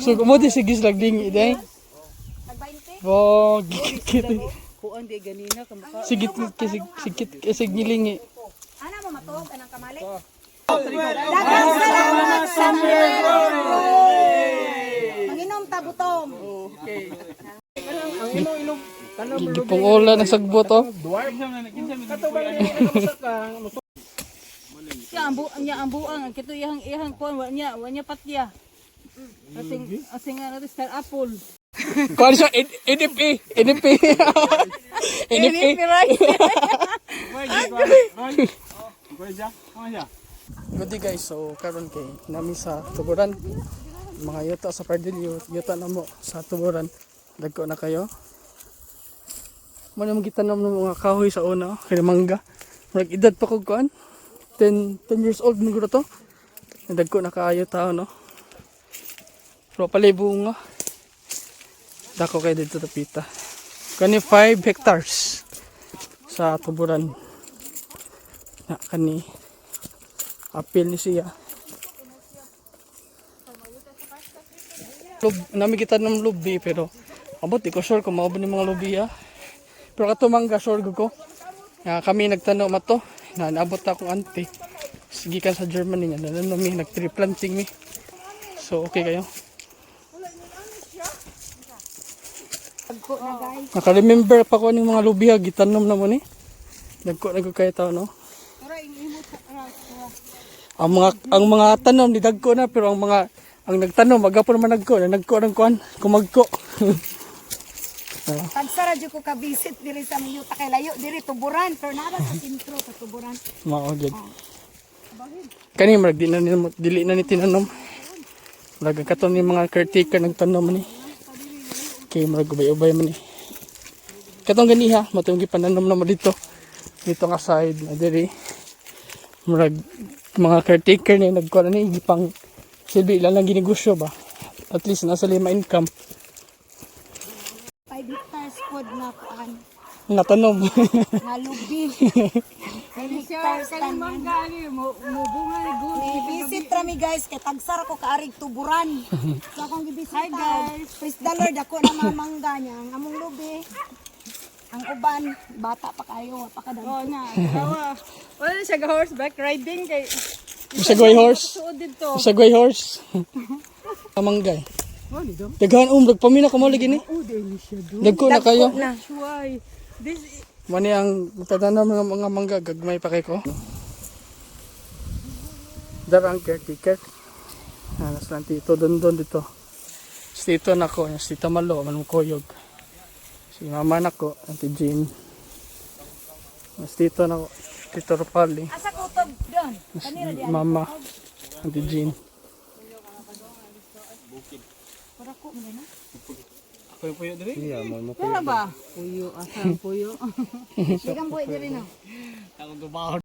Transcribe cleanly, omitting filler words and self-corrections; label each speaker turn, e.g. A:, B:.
A: So kamo di sigis lagding iday. Wag gigit.
B: Kuan di ganina kamukha.
A: Sigit kisig nilingi.
C: Ana mo matuog anang kamali? Manginom ta butom.
A: Okay. Gigipong ola ng sagbo to.
B: Ya ang buang kito ihang kuan wa nya patya. Asing nga natin star apple.
A: Kuan siya NFP. Good day guys, so karon kay nami sa tuburan. Mga yuta sa Pardilio, yuta na mo sa tuburan. Dagko na kayo. Muna magitanom ng mga kahoy sa una, kay mangga. Murag edad pa kog kuan. 10 years old niguro to. Dagko na kaayo tao no. Pero palibong nga. Dako kay dito tapita. Kani 5 hectares sa tuburan. Na kani apil ni siya. Nami kita ng lubi pero abot di ko sure kung maubos ni mga lubi ha. Pero katumangga sure ko. Kami nagtanong mato. Naabot akong auntie. Sige ka sa Germany nga. Nanon mi nag-tree planting mi. So okay kayo. Naka-remember pa ko ng mga lubi ha. Gitanom na mo ni. Nagko kayo tao no. Ang mga tanom ni dagko na pero ang nagtanom magapon man nagko ng kuan kumagko.
C: Tagsara jud ko ka visit diri sa Miyuta kay layo diri tuburan pero naa sa sentro sa tuburan.
A: Mao gid. Kani marag dili na ni tinanom. Marag katon ni mga caretaker nagtanom ni. Kay marag ubay-ubay man ni. Katong ganiha matong gipananom na mo dito. Dito nga side na diri. Marag mga caretaker ni nagkuan ni gipang silbi lang ginegosyo ba. At least nasa 5 income.
C: 5 hectares pod na kuan.
A: Natanom.
C: Na lubi. 5 hectares tanan.
B: Mubunga ni gusto.
C: Visit rami guys kay tagsara ko kaarig tuburan. So akong gibisita. Hi guys. Praise the Lord ako na mamangga niya ang among lubi. Ang uban bata pa kayo pa kadang.
B: Oh na. Wala na siya ga horseback riding kay
A: Sagway horse.
B: suod dito.
A: Sagway horse. Amanggay. Daghan pamina ko mo lagi ni. Dagko na kayo.
B: Why? This
A: Mani ang tatanam ng mga mangga gagmay pa kay ko. Darang caretaker. Anas lang tito don dito. Tito na ko, si Tita Malo manung koyog. Si mama na ko, Auntie Jean. Mas tito na ko, Tito Rapali.
C: Asa kutob doon? Kanira di
A: Mama, Auntie Jean.
C: para ko mo na.
A: Ako yung puyo diri?
D: Iya, mo
B: Wala ba? Puyo, asang puyo.
C: Sigang buhay diri no.
A: Ako dubaho.